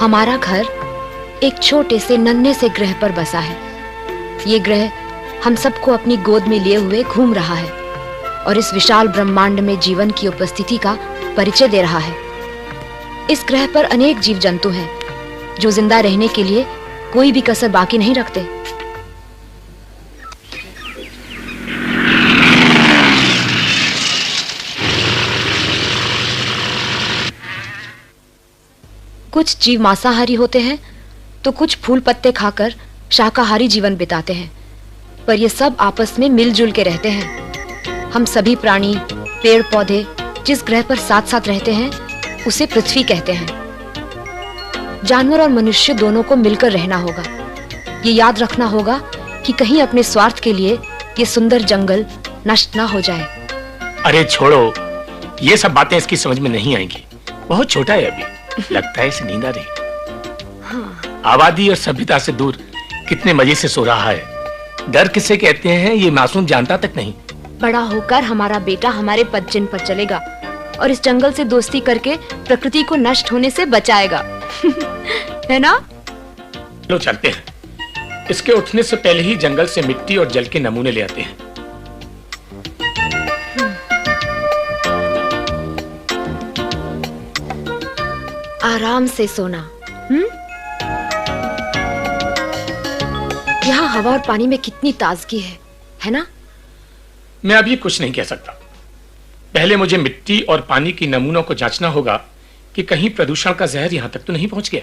हमारा घर एक छोटे से नन्हे से ग्रह पर बसा है। ये ग्रह हम सबको अपनी गोद में लिए हुए घूम रहा है और इस विशाल ब्रह्मांड में जीवन की उपस्थिति का परिचय दे रहा है। इस ग्रह पर अनेक जीव जंतु हैं जो जिंदा रहने के लिए कोई भी कसर बाकी नहीं रखते। कुछ जीव मांसाहारी होते हैं तो कुछ फूल पत्ते खाकर शाकाहारी जीवन बिताते हैं, पर ये सब आपस में मिलजुल के रहते हैं। हम सभी प्राणी, पेड़ पौधे जिस ग्रह पर साथ साथ रहते हैं उसे पृथ्वी कहते हैं। जानवर और मनुष्य दोनों को मिलकर रहना होगा। ये याद रखना होगा कि कहीं अपने स्वार्थ के लिए ये सुंदर जंगल नष्ट ना हो जाए। अरे छोड़ो, ये सब बातें इसकी समझ में नहीं आएंगी। बहुत छोटा है अभी, लगता है इसे नींद आ रही। हाँ। आबादी और सभ्यता से दूर कितने मजे से सो रहा है। डर किसे कहते हैं ये मासूम जानता तक नहीं। बड़ा होकर हमारा बेटा हमारे पद चिन्ह पर चलेगा और इस जंगल से दोस्ती करके प्रकृति को नष्ट होने से बचाएगा। है ना? लो चलते हैं। इसके उठने से पहले ही जंगल से मिट्टी और जल के नमूने ले आते हैं। आराम से सोना। यहाँ हवा और पानी में कितनी ताजगी है ना? मैं अभी कुछ नहीं कह सकता। पहले मुझे मिट्टी और पानी की नमूनों को जांचना होगा कि कहीं प्रदूषण का जहर यहाँ तक तो नहीं पहुंच गया।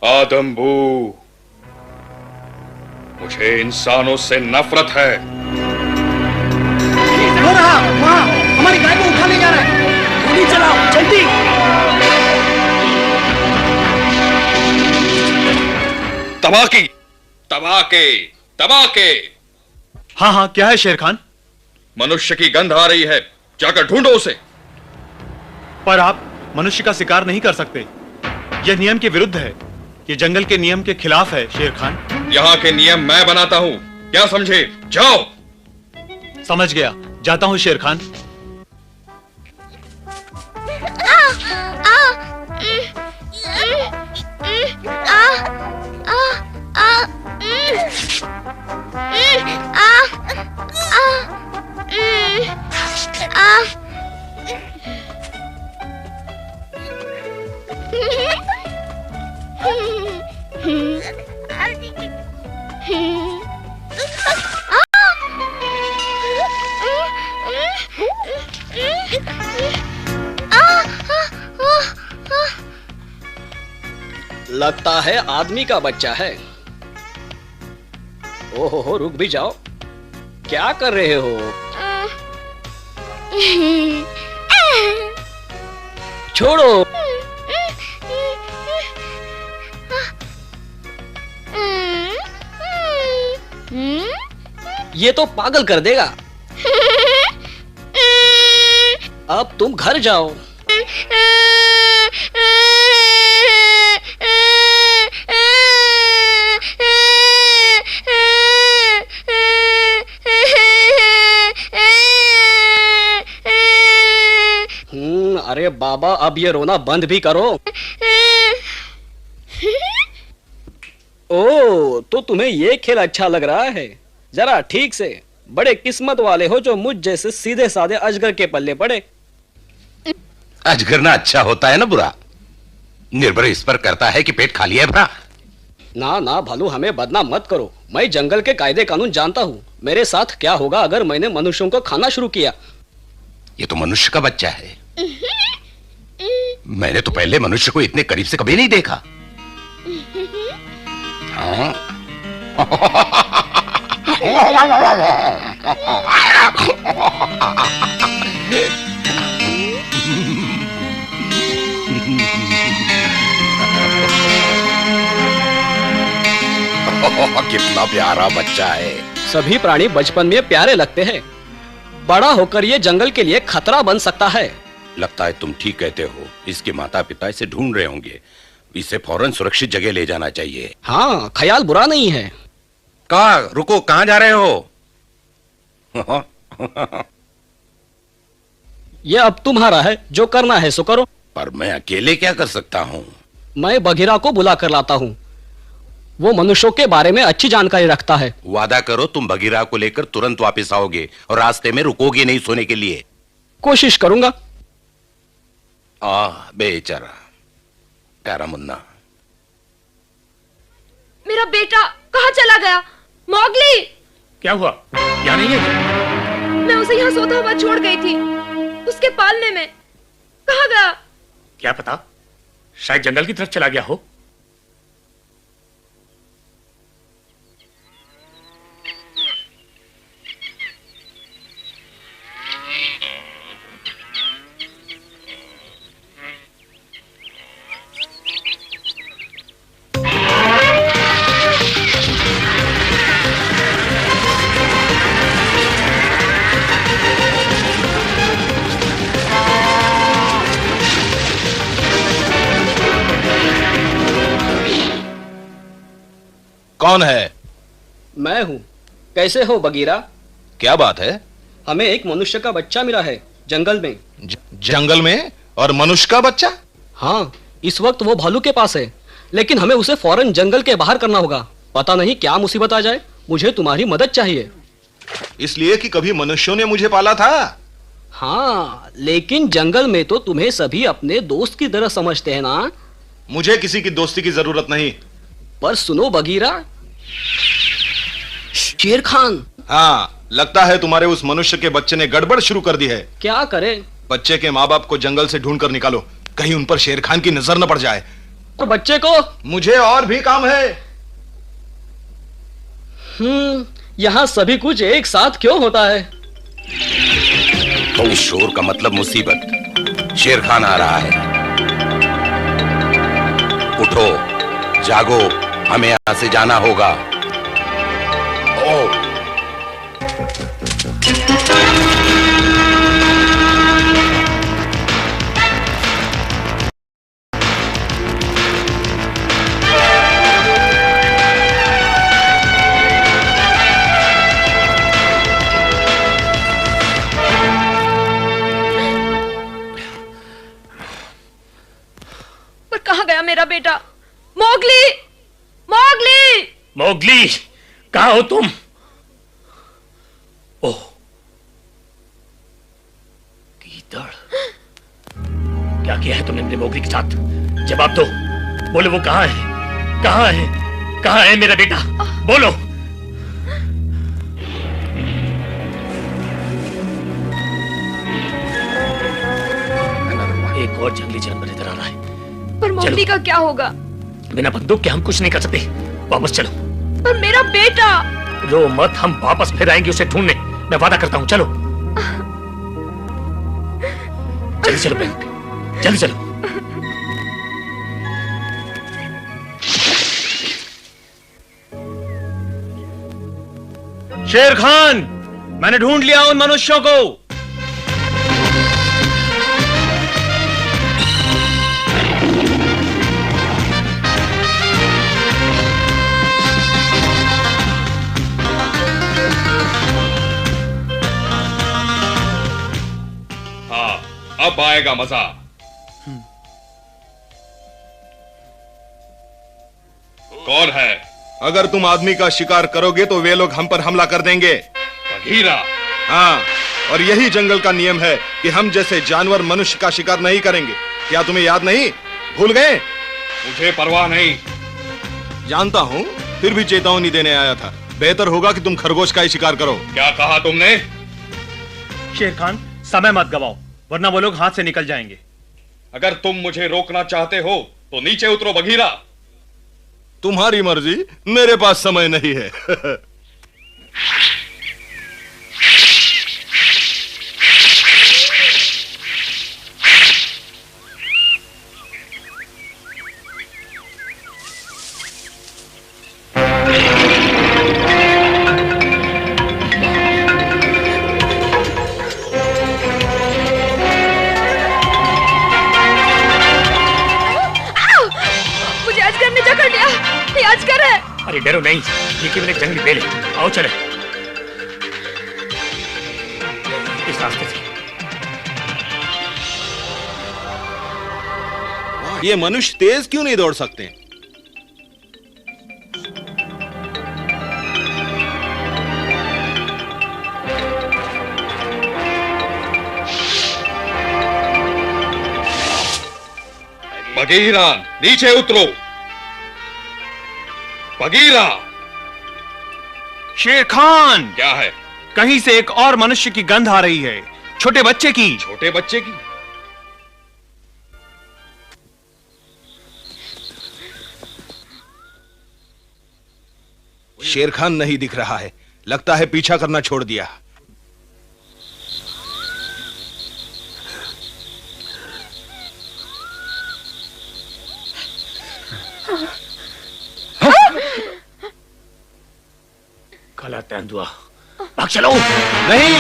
आदम्बू, मुझे इंसानों से नफरत है। हो रहा वहाँ हमारी गाय को उठाने जा रहा है। गोली चलाओ जल्दी। तबाकी, तबाके, तबाके। हाँ हाँ, क्या है शेर खान? मनुष्य की गंध आ रही है, जाकर ढूंढो उसे। पर आप मनुष्य का शिकार नहीं कर सकते, यह नियम के विरुद्ध है। ये जंगल के नियम के खिलाफ है शेर खान। यहाँ के नियम मैं बनाता हूँ, क्या समझे? जाओ। समझ गया, जाता हूँ शेर खान। लगता है आदमी का बच्चा है। ओहो, रुक भी जाओ। क्या कर रहे हो? छोड़ो। ये तो पागल कर देगा। अब तुम घर जाओ। अरे बाबा, अब ये रोना बंद भी करो। ओ, तो तुम्हें ये खेल अच्छा लग रहा है? जरा ठीक से। बड़े किस्मत वाले हो जो मुझ जैसे सीधे साधे अजगर के पल्ले पड़े। अजगरना अच्छा होता है ना बुरा? निर्भर इस पर करता है कि पेट खाली है भरा। ना ना भालू, हमें बदनाम मत करो। मैं जंगल के कायदे कानून जानता हूँ। मेरे साथ क्या होगा अगर मैंने मनुष्यों को खाना शुरू किया? ये तो मनुष्य का बच्चा है। मैंने तो पहले मनुष्य को इतने करीब से कभी नहीं देखा। हाँ? कितना प्यारा बच्चा है। सभी प्राणी बचपन में प्यारे लगते हैं, बड़ा होकर ये जंगल के लिए खतरा बन सकता है। लगता है तुम ठीक कहते हो। इसके माता पिता इसे ढूंढ रहे होंगे। इसे फौरन सुरक्षित जगह ले जाना चाहिए। हाँ, ख्याल बुरा नहीं है। कहा रुको, कहां जा रहे हो? ये अब तुम्हारा है, जो करना है सो करो। पर मैं अकेले क्या कर सकता हूँ? मैं बघीरा को बुला कर लाता हूँ। वो मनुष्यों के बारे में अच्छी जानकारी रखता है। वादा करो तुम बघीरा को लेकर तुरंत वापस आओगे और रास्ते में रुकोगे नहीं सोने के लिए। कोशिश करूंगा। बेचारा प्यारा मुन्ना। मेरा बेटा कहाँ चला गया? मोगली! क्या हुआ? यहाँ नहीं है? मैं उसे यहाँ सोता हुआ छोड़ गई थी, उसके पालने में। कहाँ गया? क्या पता, शायद जंगल की तरफ चला गया हो। कौन है? मैं हूँ। कैसे हो बघीरा? क्या बात है? हमें एक मनुष्य का बच्चा मिला है जंगल में। जंगल में? और मनुष्य का बच्चा? हाँ, इस वक्त वो भालू के पास है, लेकिन हमें उसे फौरन जंगल के बाहर करना होगा। पता नहीं क्या मुसीबत आ जाए। मुझे तुम्हारी मदद चाहिए। इसलिए कि कभी मनुष्यों ने मुझे पाला था। हाँ, लेकिन जंगल में तो तुम्हें सभी अपने दोस्त की तरह समझते हैं ना? मुझे किसी की दोस्ती की जरूरत नहीं। पर सुनो बघीरा, शेर खान। हाँ, लगता है तुम्हारे उस मनुष्य के बच्चे ने गड़बड़ शुरू कर दी है। क्या करे? बच्चे के माँ बाप को जंगल से ढूंढ कर निकालो, कहीं उन पर शेर खान की नजर न पड़ जाए। तो बच्चे को? मुझे और भी काम है। यहाँ सभी कुछ एक साथ क्यों होता है? तो इस शोर का मतलब मुसीबत। शेर खान आ रहा है। उठो, जागो, हमें यहां से जाना होगा। ओ पर कहाँ गया मेरा बेटा? मोगली! मोगली! मोगली, कहाँ हो तुम? ओह, गीदड़। क्या किया है तुमने अपने मोगली के साथ? जवाब दो। बोलो, वो कहाँ है? कहाँ है? कहाँ है मेरा बेटा? बोलो। एक और जंगली जानवर इधर आ रहा है। पर मोगली का क्या होगा? बिना बंदूक के हम कुछ नहीं कर सकते। वापस चलो। पर मेरा बेटा! रो मत, हम वापस फिर आएंगे उसे ढूंढने। मैं वादा करता हूं। चलो जल्दी चलो बहन, जल्दी चलो। शेर खान, मैंने ढूंढ लिया उन मनुष्यों को। अब आएगा मजा। कौन है? अगर तुम आदमी का शिकार करोगे तो वे लोग हम पर हमला कर देंगे। बघीरा? हाँ, और यही जंगल का नियम है कि हम जैसे जानवर मनुष्य का शिकार नहीं करेंगे। क्या तुम्हें याद नहीं? भूल गए? मुझे परवाह नहीं। जानता हूँ, फिर भी चेतावनी देने आया था। बेहतर होगा कि तुम खरगोश का ही शिकार करो। क्या कहा तुमने? शेर खान, समय मत गवाओ, वरना वो लोग हाथ से निकल जाएंगे। अगर तुम मुझे रोकना चाहते हो तो नीचे उतरो बघीरा। तुम्हारी मर्जी, मेरे पास समय नहीं है। अरे डरो नहीं, ये केवल एक जंगली बेल है। आओ चले इस रास्ते से। ये मनुष्य तेज क्यों नहीं दौड़ सकते? बघीरा, नीचे उतरो। बघीरा। शेर खान, क्या है? कहीं से एक और मनुष्य की गंध आ रही है, छोटे बच्चे की। छोटे बच्चे की? शेर खान नहीं दिख रहा है, लगता है पीछा करना छोड़ दिया। काला तेंदुआ, भाग चलो। नहीं,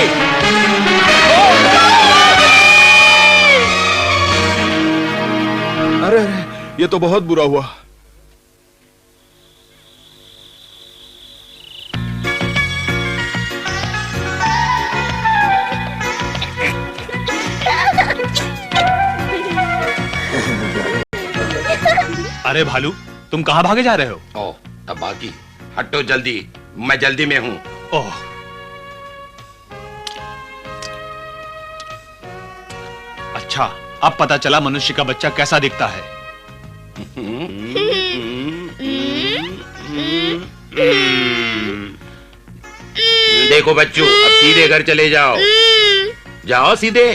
अरे अरे, ये तो बहुत बुरा हुआ। अरे भालू, तुम कहां भागे जा रहे हो? ओह, अब बाकी हटो जल्दी, मैं जल्दी में हूं। ओह, अच्छा, अब पता चला मनुष्य का बच्चा कैसा दिखता है। देखो बच्चों, अब सीधे घर चले जाओ। जाओ सीधे,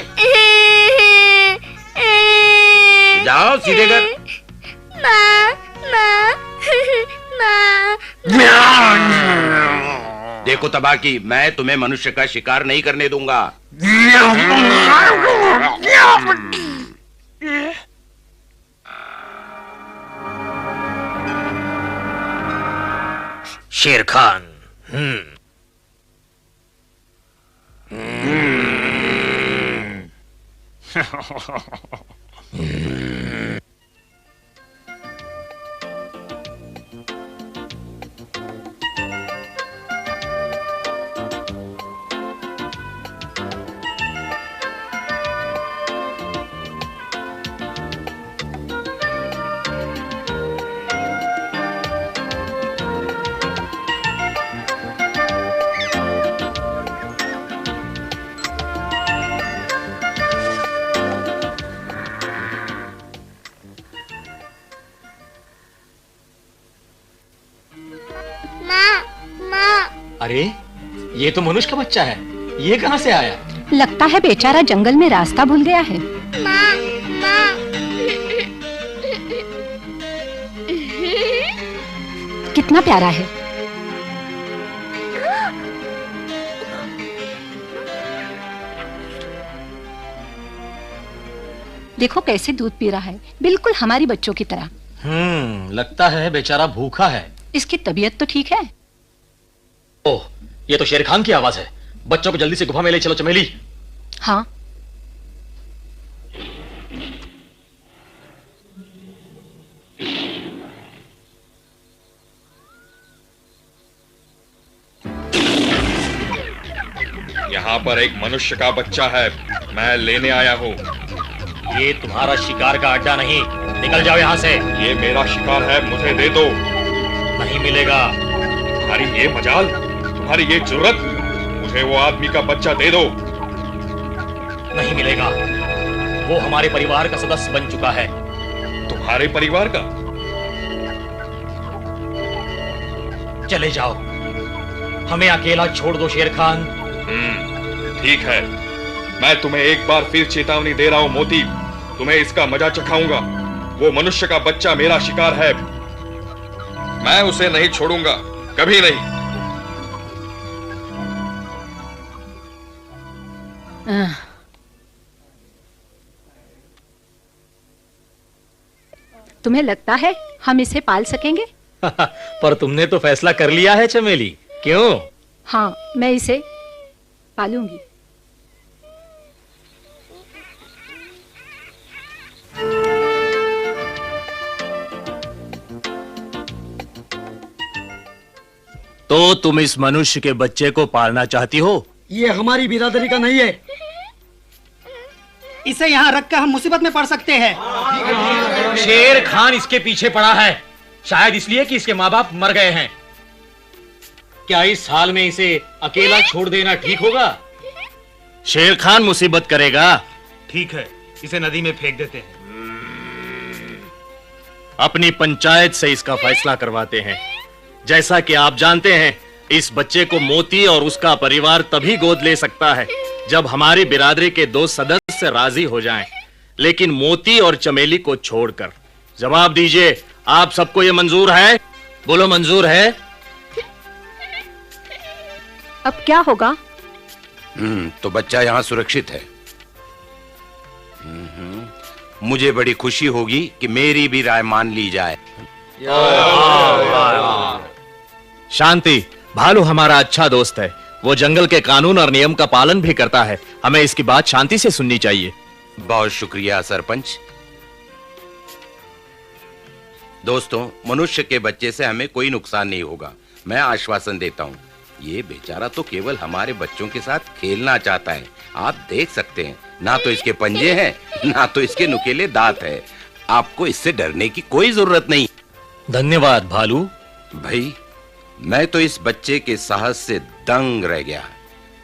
जाओ सीधे घर। देखो तबाकी, मैं तुम्हें मनुष्य का शिकार नहीं करने दूंगा। शेर खान, अरे, ये तो मनुष्य का बच्चा है, ये कहां से आया? लगता है बेचारा जंगल में रास्ता भूल गया है। कितना प्यारा है। देखो कैसे दूध पी रहा है, बिल्कुल हमारी बच्चों की तरह। लगता है बेचारा भूखा है। इसकी तबीयत तो ठीक है। ओह, ये तो शेर खान की आवाज है। बच्चों को जल्दी से गुफा में ले चलो चमेली। हाँ। यहाँ पर एक मनुष्य का बच्चा है, मैं लेने आया हूँ। ये तुम्हारा शिकार का अड्डा नहीं, निकल जाओ यहाँ से। ये मेरा शिकार है, मुझे दे दो। नहीं मिलेगा। तुम्हारी ये मजाल, तुम्हारी ये जुर्रत, मुझे वो आदमी का बच्चा दे दो। नहीं मिलेगा। वो हमारे परिवार का सदस्य बन चुका है। तुम्हारे परिवार का? चले जाओ, हमें अकेला छोड़ दो शेर खान। ठीक है, मैं तुम्हें एक बार फिर चेतावनी दे रहा हूं मोती, तुम्हें इसका मजा चखाऊंगा। वो मनुष्य का बच्चा मेरा शिकार है, मैं उसे नहीं छोड़ूंगा, कभी नहीं। तुम्हें लगता है हम इसे पाल सकेंगे? पर तुमने तो फैसला कर लिया है चमेली, क्यों? हाँ, मैं इसे पालूंगी। तो तुम इस मनुष्य के बच्चे को पालना चाहती हो? ये हमारी बिरादरी का नहीं है, इसे यहाँ रखकर हम मुसीबत में पड़ सकते हैं। शेर खान इसके पीछे पड़ा है, शायद इसलिए कि इसके माँ बाप मर गए हैं। क्या इस हाल में इसे अकेला छोड़ देना ठीक होगा? शेर खान मुसीबत करेगा। ठीक है, इसे नदी में फेंक देते हैं। अपनी पंचायत से इसका फैसला करवाते हैं। जैसा कि आप जानते हैं, इस बच्चे को मोती और उसका परिवार तभी गोद ले सकता है जब हमारी बिरादरी के 2 सदस्य राजी हो जाएं। लेकिन मोती और चमेली को छोड़कर। जवाब दीजिए, आप सबको ये मंजूर है? बोलो, मंजूर है? अब क्या होगा? तो बच्चा यहाँ सुरक्षित है। मुझे बड़ी खुशी होगी कि मेरी भी राय मान ली जाए। शांति, भालू हमारा अच्छा दोस्त है। वो जंगल के कानून और नियम का पालन भी करता है। हमें इसकी बात शांति से सुननी चाहिए। बहुत शुक्रिया सरपंच। दोस्तों, मनुष्य के बच्चे से हमें कोई नुकसान नहीं होगा, मैं आश्वासन देता हूँ। ये बेचारा तो केवल हमारे बच्चों के साथ खेलना चाहता है। आप देख सकते हैं, ना तो इसके पंजे हैं, ना तो इसके नुकीले दांत है। आपको इससे डरने की कोई जरूरत नहीं। धन्यवाद भालू भाई। मैं तो इस बच्चे के साहस से दंग रह गया,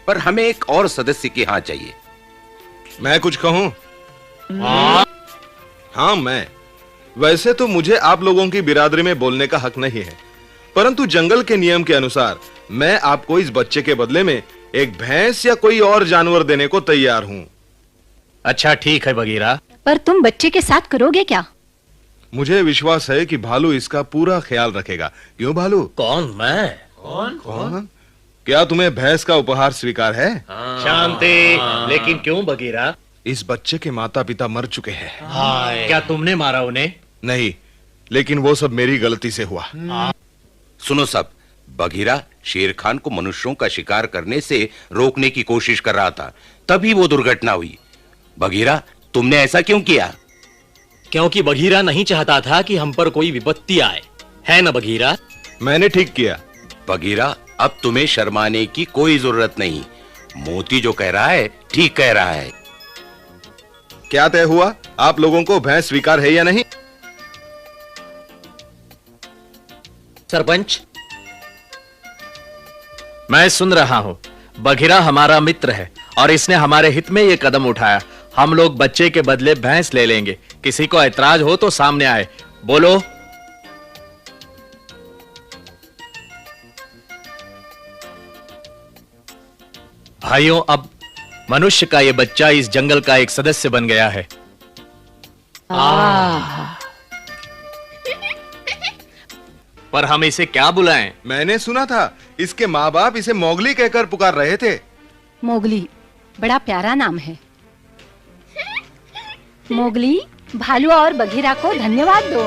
पर हमें एक और सदस्य की हाँ चाहिए। मैं कुछ कहूं? हाँ, मैं। वैसे तो मुझे आप लोगों की बिरादरी में बोलने का हक नहीं है, परंतु जंगल के नियम के अनुसार मैं आपको इस बच्चे के बदले में एक भैंस या कोई और जानवर देने को तैयार हूं। अच्छा, ठीक है बगीरा। पर तुम बच्चे के साथ करोगे क्या? मुझे विश्वास है कि भालू इसका पूरा ख्याल रखेगा। क्यों भालू? कौन? मैं? कौन? क्या तुम्हें भैंस का उपहार स्वीकार है? शांति। लेकिन क्यों बगीरा? इस बच्चे के माता पिता मर चुके हैं। क्या तुमने मारा उन्हें? नहीं, लेकिन वो सब मेरी गलती से हुआ। सुनो सब, बगीरा शेर खान को मनुष्यों का शिकार करने से रोकने की कोशिश कर रहा था, तभी वो दुर्घटना हुई। बगीरा, तुमने ऐसा क्यों किया? क्योंकि बगीरा नहीं चाहता था कि हम पर कोई विपत्ति आए, है ना बगीरा? मैंने ठीक किया। बगीरा, अब तुम्हें शर्माने की कोई जरूरत नहीं। मोती जो कह रहा है ठीक कह रहा है। क्या तय हुआ? आप लोगों को भैंस स्वीकार है या नहीं? सरपंच, मैं सुन रहा हूं। बघीरा हमारा मित्र है और इसने हमारे हित में यह कदम उठाया। हम लोग बच्चे के बदले भैंस ले लेंगे। किसी को ऐतराज हो तो सामने आए। बोलो। भाइयों, अब मनुष्य का यह बच्चा इस जंगल का एक सदस्य बन गया है। पर हम इसे क्या बुलाएं? मैंने सुना था इसके माँ बाप इसे मोगली कहकर पुकार रहे थे। मोगली बड़ा प्यारा नाम है। मोगली, भालू और बघीरा को धन्यवाद दो।